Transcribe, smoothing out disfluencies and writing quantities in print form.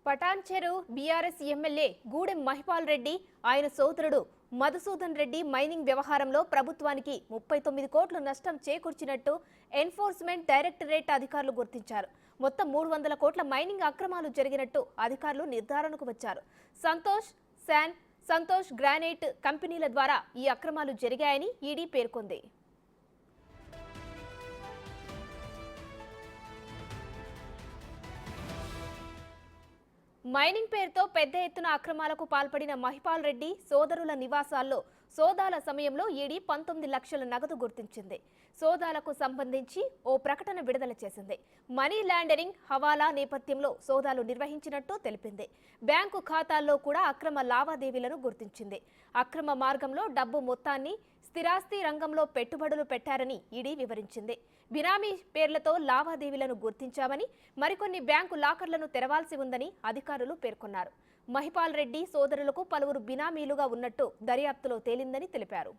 Patancheru BRS MLA Gudem Mahipal Reddy ఆయన సోదరుడు Madhusudan Reddy mining వ్యవహారంలో ప్రభుత్వానికి 39 కోట్ల నష్టం చేకూర్చినట్టు ఎన్ఫోర్స్మెంట్ డైరెక్టరేట్ అధికారులు గుర్తించారు. మొత్తం 300 కోట్ల మైనింగ్ అక్రమాలు జరిగినట్టు అధికారులు నిర్ధారణకు వచ్చారు. సంతోష్ గ్రానైట్ కంపెనీల ద్వారా ఈ అక్రమాలు జరిగాయని ఈడీ పేర్కొంది. మైనింగ్ పేరుతో పెద్ద ఎత్తున అక్రమాలకు పాల్పడిన మహిపాల్ రెడ్డి సోదరుల నివాసాల్లో సోదాల సమయంలో ఈడీ 19 లక్షల నగదు గుర్తించింది. సోదాలకు సంబంధించి ఓ ప్రకటన విడుదల చేసింది. మనీ లాండరింగ్, హవాలా నేపథ్యంలో సోదాలు నిర్వహించినట్టు తెలిపింది. బ్యాంకు ఖాతాల్లో కూడా అక్రమ లావాదేవీలను గుర్తించింది. అక్రమ మార్గంలో డబ్బు మొత్తాన్ని స్థిరాస్తి రంగంలో పెట్టుబడులు పెట్టారని ఈడీ వివరించింది. బినామీ పేర్లతో లావాదేవీలను గుర్తించామని, మరికొన్ని బ్యాంకు లాకర్లను తెరవాల్సి ఉందని అధికారులు పేర్కొన్నారు. మహిపాల్ రెడ్డి సోదరులకు పలువురు బినామీలుగా ఉన్నట్టు దర్యాప్తులో తేలిందని తెలిపారు.